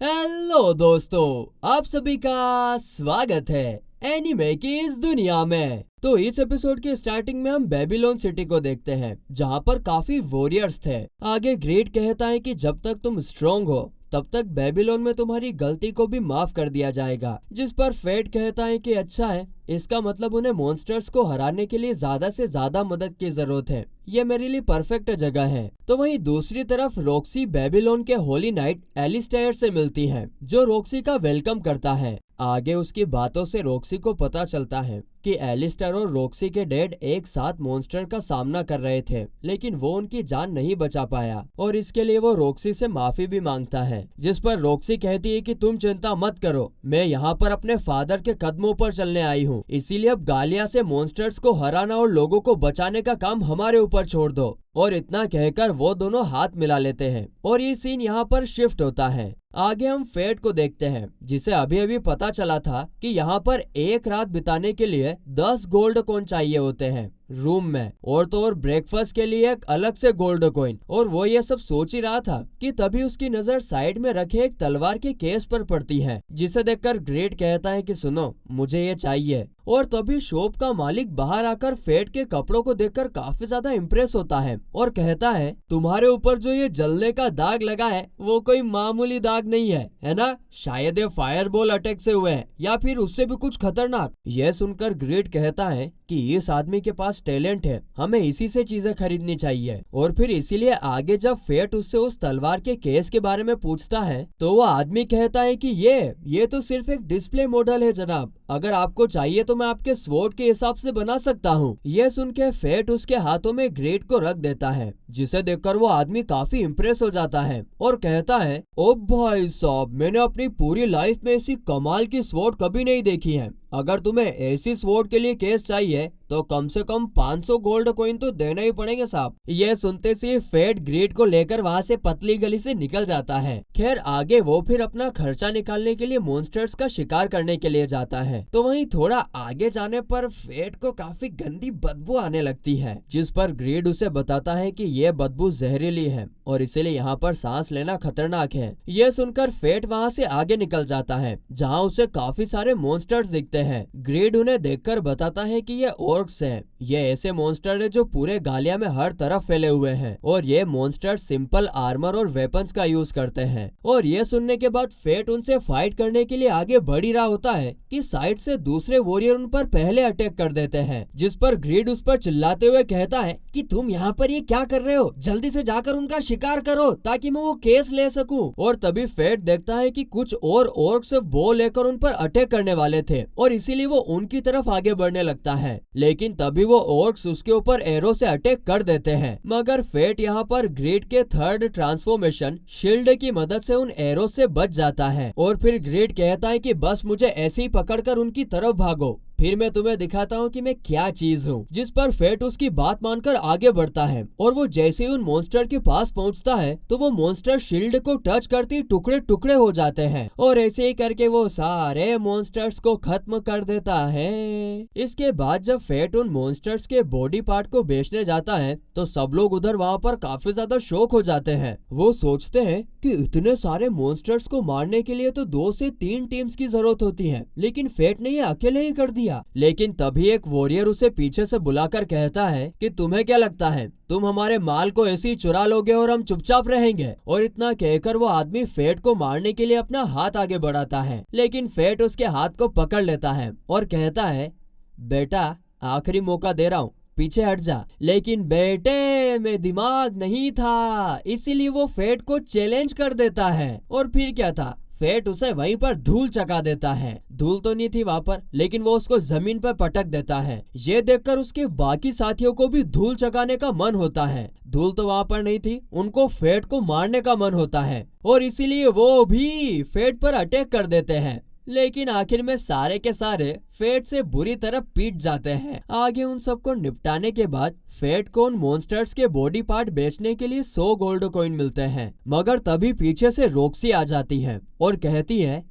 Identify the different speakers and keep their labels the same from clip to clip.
Speaker 1: Hello दोस्तों, आप सभी का स्वागत है एनिमे की इस दुनिया में। तो इस एपिसोड के स्टार्टिंग में हम बेबीलोन सिटी को देखते हैं, जहाँ पर काफी वॉरियर्स थे। आगे ग्रेट कहता है कि जब तक तुम स्ट्रॉन्ग हो तब तक बेबीलोन में तुम्हारी गलती को भी माफ कर दिया जाएगा। जिस पर फेट कहता है कि अच्छा है, इसका मतलब उन्हें मॉन्स्टर्स को हराने के लिए ज्यादा से ज्यादा मदद की जरूरत है। ये मेरे लिए परफेक्ट जगह है। तो वहीं दूसरी तरफ रॉक्सी बेबीलोन के होली नाइट एलिस्टायर से मिलती है, जो रॉक्सी का वेलकम करता है। आगे उसकी बातों से रॉक्सी को पता चलता है कि एलिस्टायर और रॉक्सी के डैड एक साथ मॉन्स्टर का सामना कर रहे थे, लेकिन वो उनकी जान नहीं बचा पाया और इसके लिए वो रॉक्सी से माफी भी मांगता है। जिस पर रॉक्सी कहती है कि तुम चिंता मत करो, मैं यहाँ पर अपने फादर के कदमों पर चलने आई हूँ, इसीलिए अब गालिया से मॉन्स्टर्स को हराना और लोगों को बचाने का काम हमारे ऊपर छोड़ दो। और इतना कहकर वो दोनों हाथ मिला लेते हैं और ये सीन यहाँ पर शिफ्ट होता है। आगे हम फेट को देखते हैं, जिसे अभी अभी पता चला था कि यहाँ पर एक रात बिताने के लिए 10 गोल्ड कॉइन चाहिए होते हैं रूम में, और तो और ब्रेकफास्ट के लिए एक अलग से गोल्ड कॉइन। और वो ये सब सोच ही रहा था कि तभी उसकी नजर साइड में रखे एक तलवार के केस पर पड़ती है, जिसे देखकर ग्रेट कहता है कि सुनो, मुझे ये चाहिए। और तभी शॉप का मालिक बाहर आकर फेट के कपड़ों को देखकर काफी ज्यादा इम्प्रेस होता है और कहता है, तुम्हारे ऊपर जो ये जलने का दाग लगा है वो कोई मामूली दाग नहीं है ना? शायद ये फायरबॉल अटैक से हुए हैं या फिर उससे भी कुछ खतरनाक। यह सुनकर ग्रेट कहता है कि इस आदमी के पास टैलेंट है, हमें इसी से चीजें खरीदनी चाहिए। और फिर इसीलिए आगे जब फेट उससे उस तलवार के केस के बारे में पूछता है तो वो आदमी कहता है कि ये तो सिर्फ एक डिस्प्ले मॉडल है जनाब, अगर आपको चाहिए तो मैं आपके स्वॉर्ड के हिसाब से बना सकता हूँ। यह सुन के फेट उसके हाथों में ग्रेट को रख देता है, जिसे देखकर वो आदमी काफी इम्प्रेस हो जाता है और कहता है, ओ भाई साहब, मैंने अपनी पूरी लाइफ में ऐसी कमाल की स्वॉर्ड कभी नहीं देखी है। अगर तुम्हें ऐसी स्वॉर्ड के लिए केस चाहिए तो कम से कम 500 गोल्ड कॉइन तो देना ही पड़ेंगे साहब। यह सुनते से फेट ग्रेट को लेकर वहाँ से पतली गली से निकल जाता है। खैर आगे वो फिर अपना खर्चा निकालने के लिए मॉन्स्टर्स का शिकार करने के लिए जाता है। तो वहीं थोड़ा आगे जाने पर फेट को काफी गंदी बदबू आने लगती है, जिस पर ग्रेट उसे बताता है कि यह बदबू जहरीली है और इसीलिए यहाँ पर सांस लेना खतरनाक है। यह सुनकर फेट वहाँ से आगे निकल जाता है, जहाँ उसे काफी सारे मॉन्स्टर्स दिखते हैं। ग्रेट उन्हें देखकर बताता है कि ये ऑर्क्स हैं। ये ऐसे मॉन्स्टर है जो पूरे गालिया में हर तरफ फैले हुए हैं और ये मॉन्स्टर सिंपल आर्मर और वेपन्स का यूज करते हैं। और ये सुनने के बाद फेट उनसे फाइट करने के लिए आगे बढ़ ही रहा होता है कि साइड से दूसरे वॉरियर उन पर पहले अटैक कर देते हैं, जिस पर ग्रेट उस पर चिल्लाते हुए कहता है कि तुम यहाँ पर ये क्या कर रहे हो, जल्दी से जाकर उनका शिकार करो ताकि मैं वो केस ले सकूं। और तभी फेट देखता है कि कुछ और ऑर्क्स बो लेकर उन पर अटैक करने वाले थे और इसीलिए वो उनकी तरफ आगे बढ़ने लगता है, लेकिन तभी वो ऑर्क्स उसके ऊपर एरो से अटैक कर देते हैं। मगर फेट यहाँ पर ग्रेट के थर्ड ट्रांसफॉर्मेशन शील्ड की मदद से उन एरो से बच जाता है और फिर ग्रेट कहता है कि बस मुझे ऐसे ही पकड़कर उनकी तरफ भागो, फिर मैं तुम्हें दिखाता हूँ कि मैं क्या चीज हूँ। जिस पर फेट उसकी बात मानकर आगे बढ़ता है और वो जैसे ही उन मॉन्स्टर के पास पहुँचता है तो वो मॉन्स्टर शील्ड को टच करती टुकड़े टुकड़े हो जाते हैं और ऐसे ही करके वो सारे मॉन्स्टर्स को खत्म कर देता है। इसके बाद जब फेट उन मॉन्स्टर्स के बॉडी पार्ट को बेचने जाता है तो सब लोग उधर वहाँ पर काफी ज्यादा शॉक हो जाते हैं। वो सोचते हैं कि इतने सारे मॉन्स्टर्स को मारने के लिए तो 2 से 3 टीम्स की जरूरत होती है, लेकिन फेट ने ये अकेले ही कर दिया। लेकिन तभी एक वॉरियर उसे पीछे से बुलाकर कहता है कि तुम्हें क्या लगता है, तुम हमारे माल को ऐसे ही चुरा लोगे और हम चुपचाप रहेंगे? और इतना कहकर वो आदमी फेट को मारने के लिए अपना हाथ आगे बढ़ाता है, लेकिन फेट उसके हाथ को पकड़ लेता है और कहता है, बेटा आखिरी मौका दे रहा हूँ, पीछे हट जा। लेकिन बेटे में दिमाग नहीं था, इसीलिए वो फेट को चैलेंज कर देता है और फिर क्या था, फेट उसे वहीं पर धूल चका देता है। धूल तो नहीं थी वहाँ पर, लेकिन वो उसको जमीन पर पटक देता है। ये देखकर उसके बाकी साथियों को भी धूल चकाने का मन होता है। धूल तो वहाँ पर नहीं थी, उनको फेट को मारने का मन होता है और इसीलिए वो भी फेट पर अटैक कर देते हैं। लेकिन आखिर में सारे के सारे फेट से बुरी तरह पीट जाते हैं। आगे उन सबको निपटाने के बाद फेट को उन मॉन्स्टर्स के बॉडी पार्ट बेचने के लिए 100 गोल्ड कॉइन मिलते हैं। मगर तभी पीछे से रॉक्सी आ जाती है और कहती है,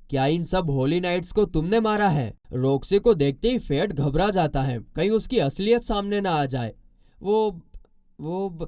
Speaker 1: क्या इन सब होली नाइट्स को तुमने मारा है? रॉक्सी को देखते ही फेट घबरा जाता है, कहीं उसकी असलियत सामने ना आ जाए। वो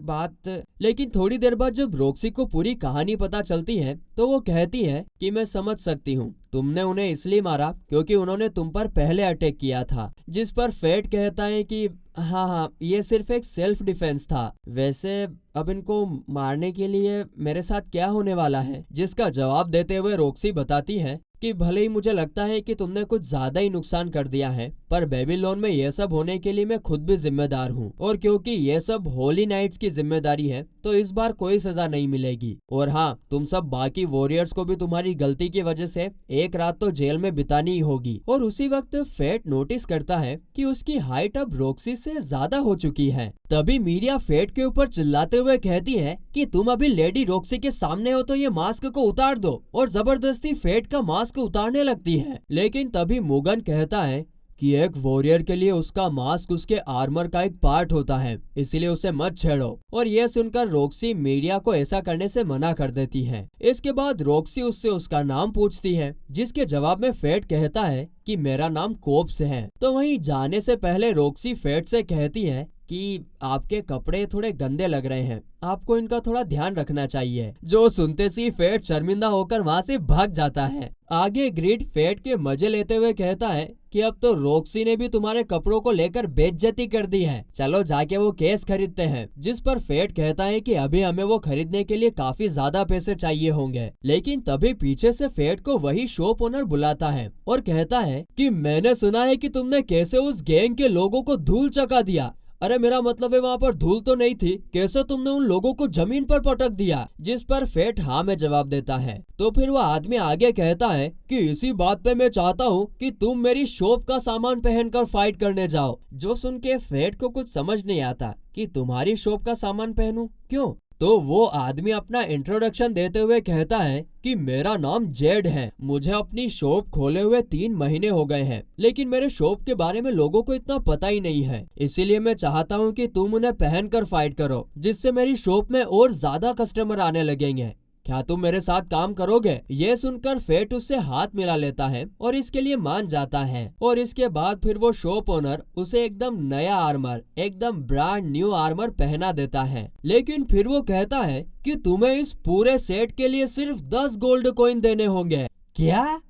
Speaker 1: बात। लेकिन थोड़ी देर बाद जब रॉक्सी को पूरी कहानी पता चलती है तो वो कहती है कि मैं समझ सकती हूँ, तुमने उन्हें इसलिए मारा क्योंकि उन्होंने तुम पर पहले अटैक किया था। जिस पर फेट कहता है कि हाँ हाँ, ये सिर्फ एक सेल्फ डिफेंस था। वैसे अब इनको मारने के लिए मेरे साथ क्या होने वाला है? जिसका जवाब देते हुए रॉक्सी बताती है कि भले ही मुझे लगता है कि तुमने कुछ ज्यादा ही नुकसान कर दिया है, पर बेबीलोन में यह सब होने के लिए मैं खुद भी जिम्मेदार हूँ, और क्योंकि यह सब होली नाइट्स की जिम्मेदारी है तो इस बार कोई सजा नहीं मिलेगी। और हाँ, तुम सब बाकी वॉरियर्स को भी तुम्हारी गलती की वजह से एक रात तो जेल में बितानी ही होगी। और उसी वक्त फेट नोटिस करता है कि उसकी हाइट अब रॉक्सी से ज्यादा हो चुकी है। तभी मीरिया फेट के ऊपर चिल्लाते हुए कहती है कि तुम अभी लेडी रॉक्सी के सामने हो तो ये मास्क को उतार दो, और जबरदस्ती फेट का मास्क उतारने लगती है। लेकिन तभी मुगन कहता है कि एक वॉरियर के लिए उसका मास्क उसके आर्मर का एक पार्ट होता है, इसलिए उसे मत छेड़ो। और यह सुनकर रॉक्सी मीरिया को ऐसा करने से मना कर देती है। इसके बाद रॉक्सी उससे उसका नाम पूछती है, जिसके जवाब में फेट कहता है कि मेरा नाम कोप्स है। तो वहीं जाने से पहले रॉक्सी फेट से कहती है कि आपके कपड़े थोड़े गंदे लग रहे हैं, आपको इनका थोड़ा ध्यान रखना चाहिए। जो सुनते सी फेट शर्मिंदा होकर वहाँ से भाग जाता है। आगे ग्रिड फेट के मजे लेते हुए कहता है कि अब तो रॉक्सी ने भी तुम्हारे कपड़ों को लेकर बेइज्जती कर दी है, चलो जाके वो केस खरीदते हैं। जिस पर फेट कहता है कि अभी हमें वो खरीदने के लिए काफी ज्यादा पैसे चाहिए होंगे। लेकिन तभी पीछे से फेट को वही शॉप ओनर बुलाता है और कहता है कि मैंने सुना है कि तुमने कैसे उस गैंग के लोगों को धूल चका दिया। अरे मेरा मतलब है वहाँ पर धूल तो नहीं थी, कैसे तुमने उन लोगों को जमीन पर पटक दिया? जिस पर फेट हाँ में जवाब देता है। तो फिर वह आदमी आगे कहता है कि इसी बात पे मैं चाहता हूँ कि तुम मेरी शॉप का सामान पहनकर फाइट करने जाओ। जो सुन के फेट को कुछ समझ नहीं आता कि तुम्हारी शॉप का सामान पहनूं क्यों। तो वो आदमी अपना इंट्रोडक्शन देते हुए कहता है कि मेरा नाम जेड है, मुझे अपनी शॉप खोले हुए 3 महीने हो गए हैं, लेकिन मेरे शॉप के बारे में लोगों को इतना पता ही नहीं है। इसीलिए मैं चाहता हूँ कि तुम उन्हें पहनकर फाइट करो, जिससे मेरी शॉप में और ज्यादा कस्टमर आने लगेंगे। क्या तुम मेरे साथ काम करोगे? ये सुनकर फेट उससे हाथ मिला लेता है और इसके लिए मान जाता है। और इसके बाद फिर वो शॉप ओनर उसे एकदम नया आर्मर, एकदम ब्रांड न्यू आर्मर पहना देता है। लेकिन फिर वो कहता है कि तुम्हें इस पूरे सेट के लिए सिर्फ 10 गोल्ड कॉइन देने होंगे। क्या?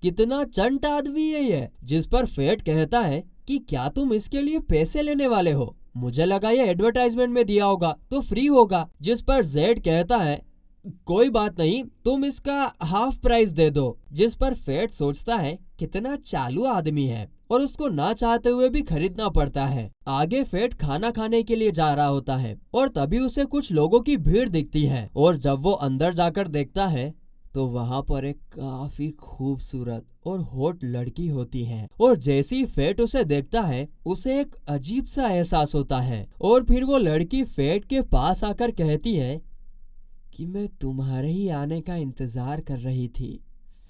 Speaker 1: कितना चंट आदमी है ये। जिस पर फेट कहता है कि क्या तुम इसके लिए पैसे लेने वाले हो? मुझे लगा ये एडवर्टाइजमेंट में दिया होगा तो फ्री होगा। जिस पर जेड कहता है कोई बात नहीं, तुम इसका हाफ प्राइस दे दो। जिस पर फेट सोचता है कितना चालू आदमी है और उसको ना चाहते हुए भी खरीदना पड़ता है। आगे फेट खाना खाने के लिए जा रहा होता है और तभी उसे कुछ लोगों की भीड़ दिखती है, और जब वो अंदर जाकर देखता है तो वहाँ पर एक काफी खूबसूरत और हॉट लड़की होती है। और जैसे ही फेट उसे देखता है उसे एक अजीब सा एहसास होता है, और फिर वो लड़की फेट के पास आकर कहती है कि मैं तुम्हारे ही आने का इंतजार कर रही थी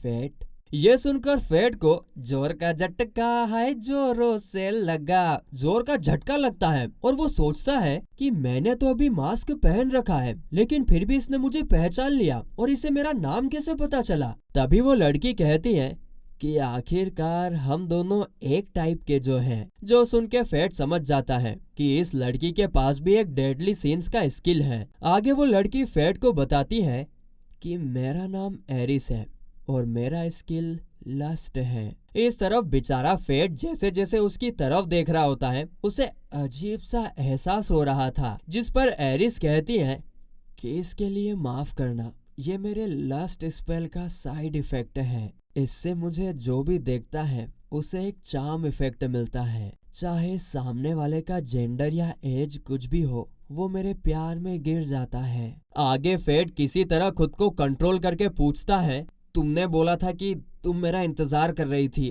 Speaker 1: फेट। ये सुनकर फेट को जोर का झटका है, जोरों से लगा, जोर का झटका लगता है और वो सोचता है कि मैंने तो अभी मास्क पहन रखा है, लेकिन फिर भी इसने मुझे पहचान लिया, और इसे मेरा नाम कैसे पता चला? तभी वो लड़की कहती है कि आखिरकार हम दोनों एक टाइप के जो हैं। जो सुन के फेट समझ जाता है कि इस लड़की के पास भी एक डेडली सीन्स का स्किल है। आगे वो लड़की फेट को बताती है कि मेरा नाम एरिस है और मेरा स्किल लस्ट है। इस तरफ बेचारा फेट जैसे जैसे उसकी तरफ देख रहा होता है उसे अजीब सा एहसास हो रहा था। जिस पर एरिस कहती है कि इसके लिए माफ करना, ये मेरे लस्ट स्पेल का साइड इफेक्ट है। इससे मुझे जो भी देखता है उसे एक चार्म इफेक्ट मिलता है, चाहे सामने वाले का जेंडर या एज कुछ भी हो, वो मेरे प्यार में गिर जाता है। आगे फेट किसी तरह खुद को कंट्रोल करके पूछता है तुमने बोला था कि तुम मेरा इंतजार कर रही थी,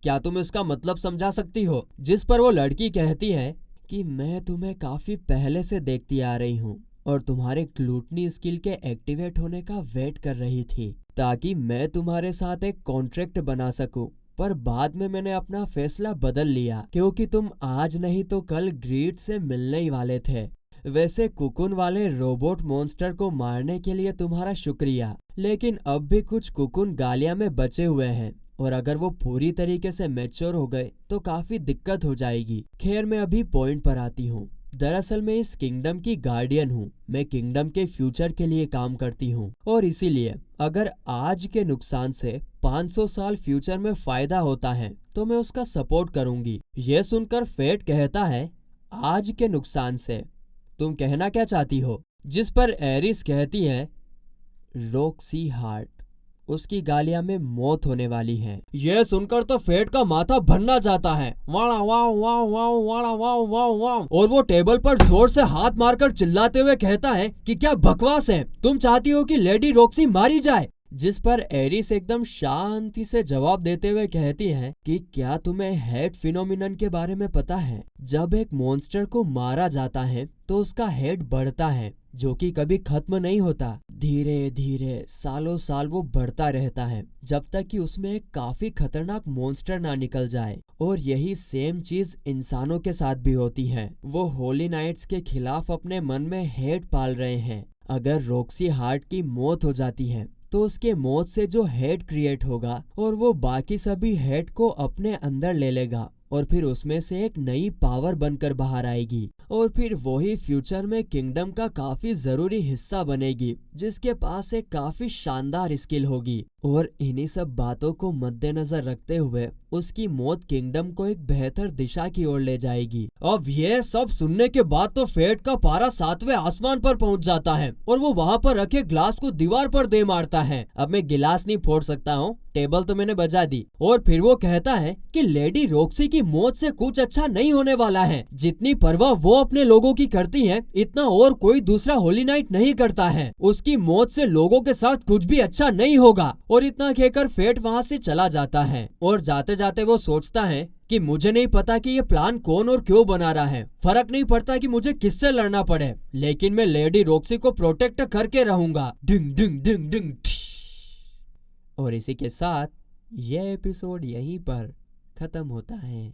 Speaker 1: क्या तुम इसका मतलब समझा सकती हो? जिस पर वो लड़की कहती है कि मैं तुम्हें काफी पहले से देखती आ रही हूँ और तुम्हारे ग्लूटनी स्किल के एक्टिवेट होने का वेट कर रही थी ताकि मैं तुम्हारे साथ एक कॉन्ट्रैक्ट बना सकूं, पर बाद में मैंने अपना फैसला बदल लिया क्योंकि तुम आज नहीं तो कल ग्रीड से मिलने ही वाले थे। वैसे कुकुन वाले रोबोट मॉन्स्टर को मारने के लिए तुम्हारा शुक्रिया, लेकिन अब भी कुछ कुकुन गालिया में बचे हुए हैं और अगर वो पूरी तरीके से मैच्योर हो गए तो काफी दिक्कत हो जाएगी। खैर मैं अभी पॉइंट पर आती हूँ। दरअसल मैं इस किंगडम की गार्डियन हूँ। मैं किंगडम के फ्यूचर के लिए काम करती हूँ और इसीलिए अगर आज के नुकसान से 500 साल फ्यूचर में फायदा होता है तो मैं उसका सपोर्ट करूंगी। ये सुनकर फेट कहता है, आज के नुकसान से तुम कहना क्या चाहती हो? जिस पर एरिस कहती है, रोक्सी हार्ट, उसकी गालिया में मौत होने वाली है। यह सुनकर तो फेट का माथा भरना जाता है। वाला वाव वाव वाव वाला वाव वाव वाव, और वो टेबल पर जोर से हाथ मारकर चिल्लाते हुए कहता है कि क्या बकवास है, तुम चाहती हो कि लेडी रॉक्सी मारी जाए? जिस पर एरिस एकदम शांति से जवाब देते हुए कहती है कि क्या तुम्हें हेड फिनोमिनन के बारे में पता है? जब एक मॉन्स्टर को मारा जाता है तो उसका हेड बढ़ता है, जो कि कभी खत्म नहीं होता। धीरे धीरे सालों साल वो बढ़ता रहता है जब तक कि उसमें एक काफी खतरनाक मॉन्स्टर ना निकल जाए। और यही सेम चीज इंसानों के साथ भी होती है। वो होली नाइट्स के खिलाफ अपने मन में हेट पाल रहे हैं। अगर रॉक्सी हार्ट की मौत हो जाती है तो उसके मौत से जो हेड क्रिएट होगा और वो बाकी सभी हेड को अपने अंदर ले लेगा और फिर उसमें से एक नई पावर बनकर बाहर आएगी और फिर वही फ्यूचर में किंगडम का काफी जरूरी हिस्सा बनेगी, जिसके पास एक काफी शानदार स्किल होगी। और इन्हीं सब बातों को मद्देनजर रखते हुए उसकी मौत किंगडम को एक बेहतर दिशा की ओर ले जाएगी। अब ये सब सुनने के बाद तो फेट का पारा 7वें आसमान पर पहुंच जाता है और वो वहां पर रखे ग्लास को दीवार पर दे मारता है। अब मैं गिलास नहीं फोड़ सकता हूँ, टेबल तो मैंने बजा दी। और फिर वो कहता है कि लेडी रॉक्सी की मौत से कुछ अच्छा नहीं होने वाला है। जितनी परवाह वो अपने लोगों की करती है, इतना और कोई दूसरा होली नाइट नहीं करता है। उसकी मौत से लोगों के साथ कुछ भी अच्छा नहीं होगा। और इतना कहकर फेट वहाँ से चला जाता है और जाते जाते वो सोचता है कि मुझे नहीं पता कि ये प्लान कौन और क्यों बना रहा है, फर्क नहीं पड़ता कि मुझे किससे लड़ना पड़े, लेकिन मैं लेडी रॉक्सी को प्रोटेक्ट करके रहूंगा। डिंग डिंग डिंग डिंग। और इसी के साथ यह एपिसोड यहीं पर खत्म होता है।